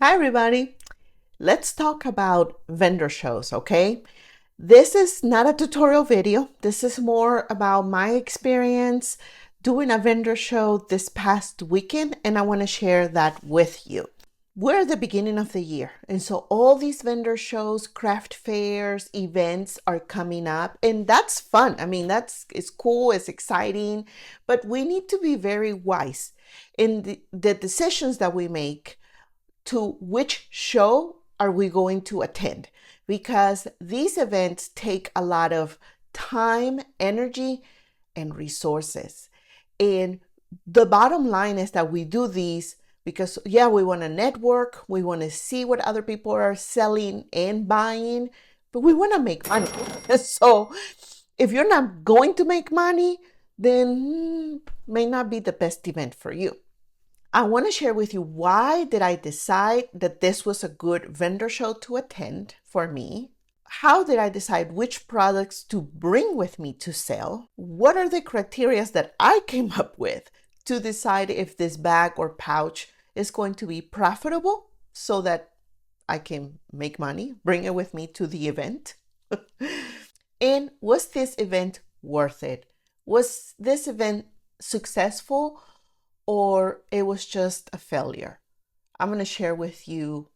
Hi, everybody. Let's talk about vendor shows, okay? This is not a tutorial video. This is more about my experience doing a vendor show this past weekend, and I want to share that with you. We're at the beginning of the year, and so all these vendor shows, craft fairs, events are coming up, and that's fun. I mean, it's cool, it's exciting, but we need to be very wise in the decisions that we make to which show are we going to attend, because these events take a lot of time, energy, and resources. And the bottom line is that we do these because, yeah, we want to network, we want to see what other people are selling and buying, but we want to make money. So if you're not going to make money, then may not be the best event for you. I want to share with you why did I decide that this was a good vendor show to attend for me. How did I decide which products to bring with me to sell? What are the criteria that I came up with to decide if this bag or pouch is going to be profitable so that I can make money, bring it with me to the event? And was this event worth it? Was this event successful, or it was just a failure? I'm going to share with you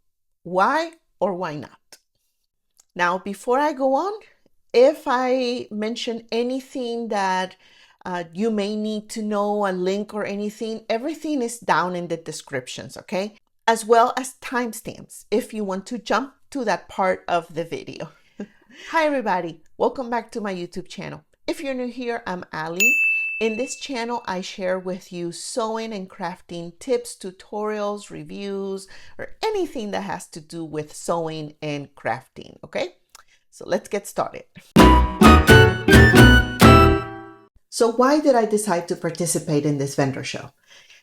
why or why not. Now, before I go on, if I mention anything that you may need to know, a link or anything, everything is down in the descriptions, okay? As well as timestamps if you want to jump to that part of the video. Hi, everybody. Welcome back to my YouTube channel. If you're new here, I'm Allie. In this channel, I share with you sewing and crafting tips, tutorials, reviews, or anything that has to do with sewing and crafting, okay? So let's get started. So why did I decide to participate in this vendor show?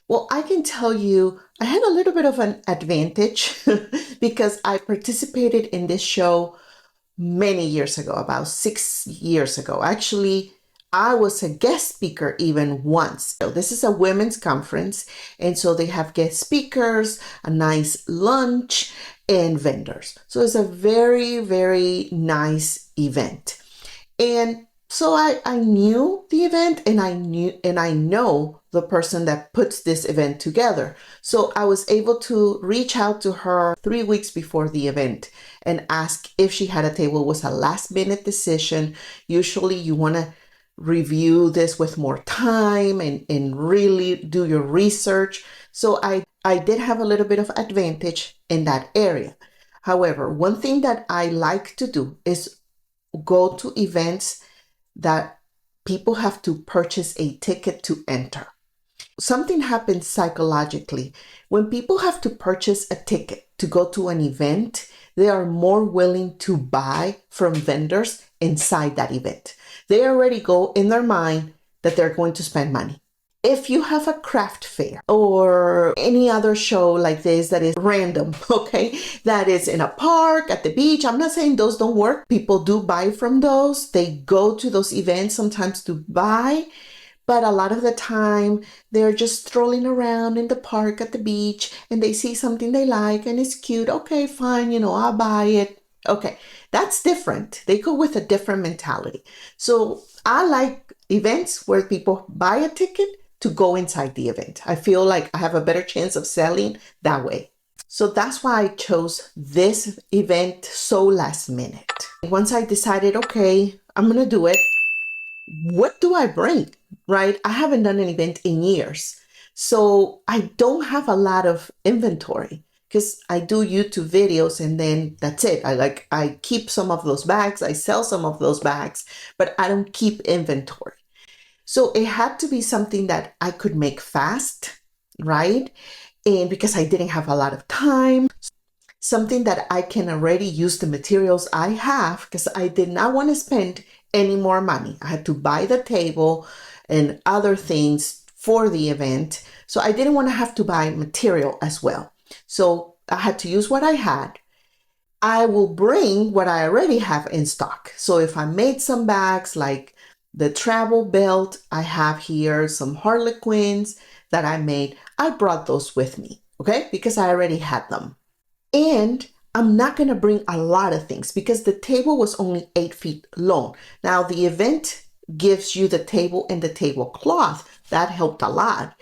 Well, I can tell you I had a little bit of an advantage because I participated in this show many years ago, about 6 years ago. Actually, I was a guest speaker even once. So this is a women's conference, and so they have guest speakers, a nice lunch, and vendors. So it's a very, very nice event. And so I knew the event, and I know the person that puts this event together. So I was able to reach out to her 3 weeks before the event and ask if she had a table. It was a last minute decision. Usually you want to review this with more time and really do your research. So I did have a little bit of advantage in that area. However, one thing that I like to do is go to events that people have to purchase a ticket to enter. Something happens psychologically. When people have to purchase a ticket to go to an event, they are more willing to buy from vendors inside that event. They already go in their mind that they're going to spend money. If you have a craft fair or any other show like this that is random, okay, that is in a park, at the beach, I'm not saying those don't work. People do buy from those. They go to those events sometimes to buy, but a lot of the time they're just strolling around in the park at the beach and they see something they like and it's cute. Okay, fine, I'll buy it. Okay, that's different. They go with a different mentality. So I like events where people buy a ticket to go inside the event. I feel like I have a better chance of selling that way. So that's why I chose this event so last minute. Once I decided, okay, I'm going to do it, what do I bring, right? I haven't done an event in years. So I don't have a lot of inventory because I do YouTube videos and then that's it. I keep some of those bags, I sell some of those bags, but I don't keep inventory. So it had to be something that I could make fast, right? And because I didn't have a lot of time, something that I can already use the materials I have, because I did not want to spend any more money. I had to buy the table and other things for the event. So I didn't want to have to buy material as well. So I had to use what I had. I will bring what I already have in stock. So if I made some bags like the travel belt I have here, some harlequins that I made, I brought those with me, okay? Because I already had them. And I'm not going to bring a lot of things because the table was only 8 feet long. Now the event gives you the table and the tablecloth. That helped a lot,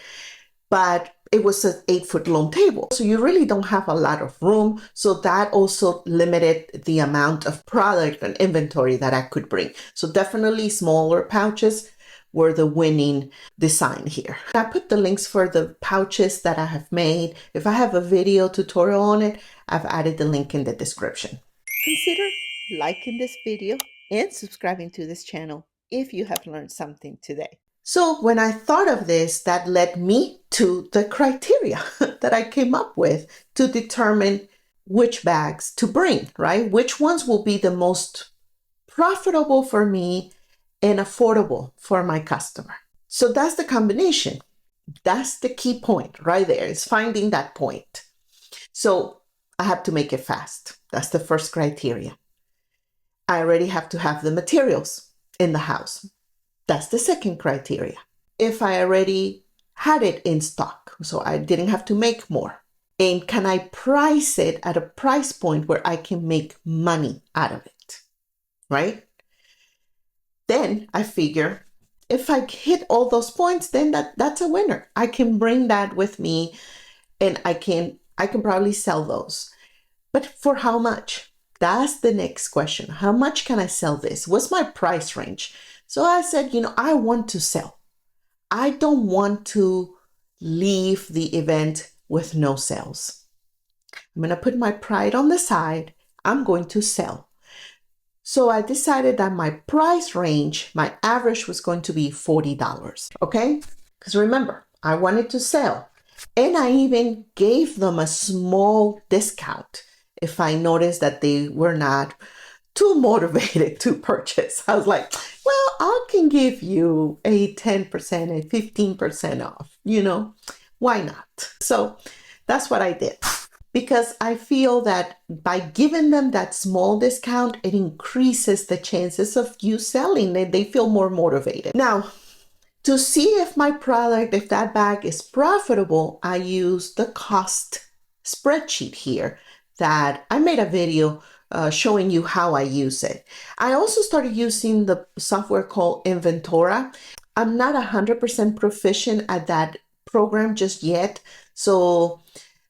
but it was an 8-foot long table. So you really don't have a lot of room. So that also limited the amount of product and inventory that I could bring. So definitely smaller pouches were the winning design here. I put the links for the pouches that I have made. If I have a video tutorial on it, I've added the link in the description. Consider liking this video and subscribing to this channel if you have learned something today. So when I thought of this, that led me to the criteria that I came up with to determine which bags to bring, right? Which ones will be the most profitable for me and affordable for my customer. So that's the combination. That's the key point right there, is finding that point. So I have to make it fast. That's the first criteria. I already have to have the materials in the house. That's the second criteria. If I already had it in stock, so I didn't have to make more. And can I price it at a price point where I can make money out of it, right? Then I figure if I hit all those points, then that's a winner. I can bring that with me and I can probably sell those. But for how much? That's the next question. How much can I sell this? What's my price range? So I said, I want to sell. I don't want to leave the event with no sales. I'm going to put my pride on the side. I'm going to sell. So I decided that my price range, my average was going to be $40, okay? Because remember, I wanted to sell. And I even gave them a small discount if I noticed that they were not too motivated to purchase. I was like, well, I can give you a 10%, a 15% off, why not? So that's what I did. Because I feel that by giving them that small discount, it increases the chances of you selling. They feel more motivated. Now, to see if my product, if that bag is profitable, I use the cost spreadsheet here that I made a video showing you how I use it. I also started using the software called Inventora. I'm not 100% proficient at that program just yet. So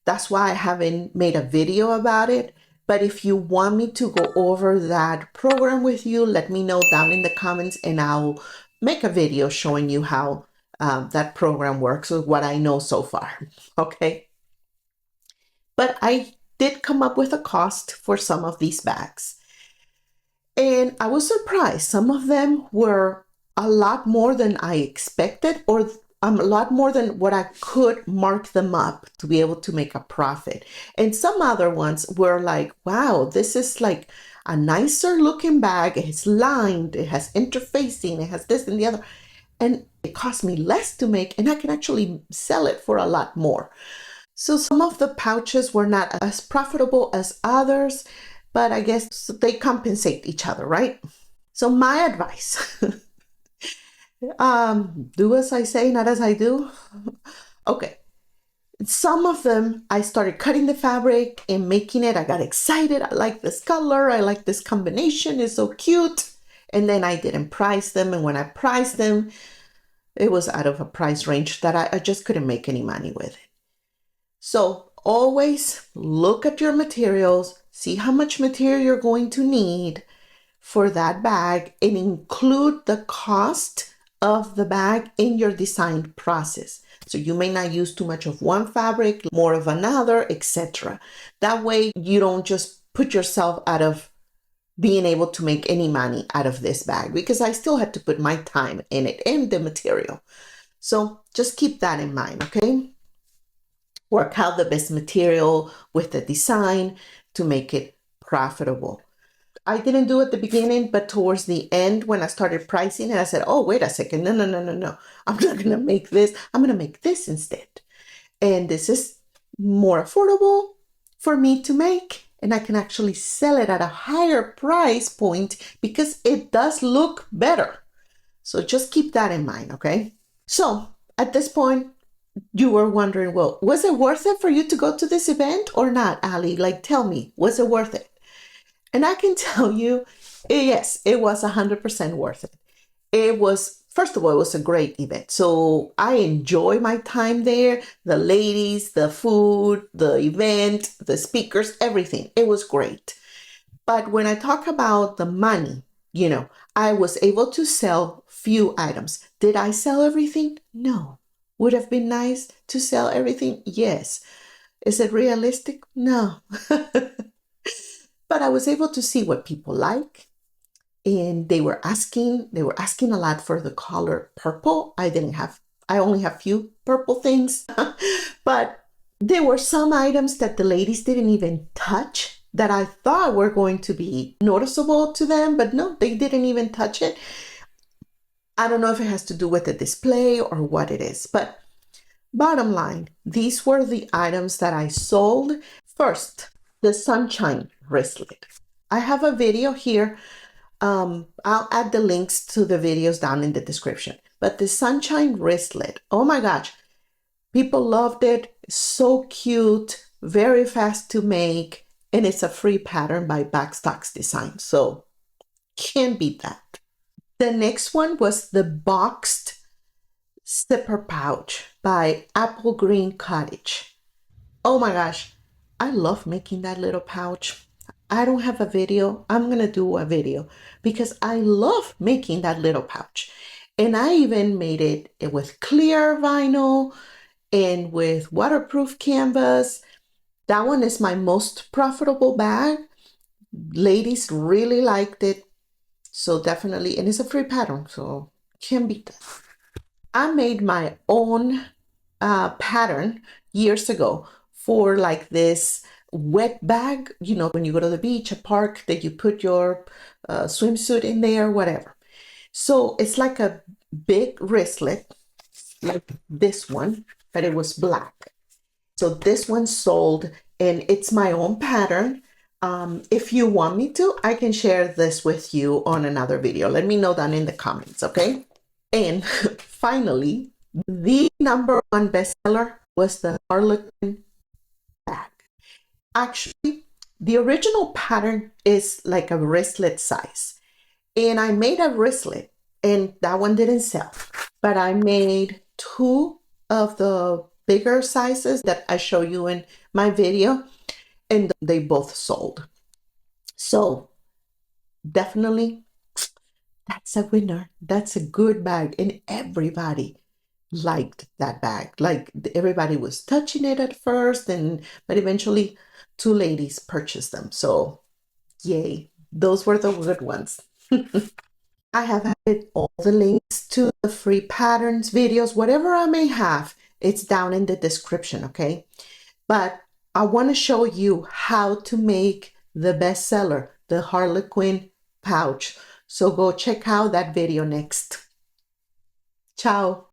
that's why I haven't made a video about it. But if you want me to go over that program with you, let me know down in the comments and I'll make a video showing you how that program works with what I know so far. Okay. But I did come up with a cost for some of these bags. And I was surprised. Some of them were a lot more than I expected, or a lot more than what I could mark them up to be able to make a profit. And some other ones were like, wow, this is like a nicer looking bag. It's lined, it has interfacing, it has this and the other. And it cost me less to make, and I can actually sell it for a lot more. So some of the pouches were not as profitable as others, but I guess they compensate each other, right? So my advice, do as I say, not as I do. Okay. Some of them, I started cutting the fabric and making it. I got excited. I like this color. I like this combination. It's so cute. And then I didn't price them. And when I priced them, it was out of a price range that I just couldn't make any money with it. So always look at your materials, see how much material you're going to need for that bag, and include the cost of the bag in your design process. So you may not use too much of one fabric, more of another, etc. That way you don't just put yourself out of being able to make any money out of this bag, because I still had to put my time in it and the material. So just keep that in mind, okay? Work out the best material with the design to make it profitable. I didn't do it at the beginning, but towards the end, when I started pricing it, I said, oh, wait a second. No. I'm not going to make this. I'm going to make this instead. And this is more affordable for me to make. And I can actually sell it at a higher price point because it does look better. So just keep that in mind, okay? So at this point, you were wondering, well, was it worth it for you to go to this event or not, Allie? Like, tell me, was it worth it? And I can tell you, yes, it was 100% worth it. It was, first of all, it was a great event. So I enjoy my time there. The ladies, the food, the event, the speakers, everything. It was great. But when I talk about the money, I was able to sell few items. Did I sell everything? No. Would have been nice to sell everything? Yes. Is it realistic? No. But I was able to see what people like, and they were asking a lot for the color purple. I only have few purple things. But there were some items that the ladies didn't even touch that I thought were going to be noticeable to them, but no, they didn't even touch it. I don't know if it has to do with the display or what it is, but bottom line, these were the items that I sold. First, the sunshine wristlet. I have a video here. I'll add the links to the videos down in the description. But the sunshine wristlet, oh my gosh, people loved it. So cute, very fast to make, and it's a free pattern by Backstocks Design. So can't beat that. The next one was the boxed zipper pouch by Apple Green Cottage. Oh my gosh, I love making that little pouch. I don't have a video. I'm going to do a video because I love making that little pouch. And I even made it with clear vinyl and with waterproof canvas. That one is my most profitable bag. Ladies really liked it. So definitely, and it's a free pattern, so can't beat that. I made my own pattern years ago for like this wet bag, when you go to the beach, a park, that you put your swimsuit in there, whatever. So it's like a big wristlet, like this one, but it was black. So this one sold, and it's my own pattern. If you want me to, I can share this with you on another video. Let me know down in the comments, okay? And finally, the number one bestseller was the Harlequin bag. Actually, the original pattern is like a wristlet size. And I made a wristlet, and that one didn't sell. But I made two of the bigger sizes that I show you in my video, and they both sold. So definitely, that's a winner. That's a good bag, and everybody liked that bag. Like everybody was touching it at first, but eventually two ladies purchased them. So yay, those were the good ones. I have added all the links to the free patterns, videos, whatever I may have, it's down in the description, okay? But I want to show you how to make the bestseller, the Harlequin pouch. So go check out that video next. Ciao.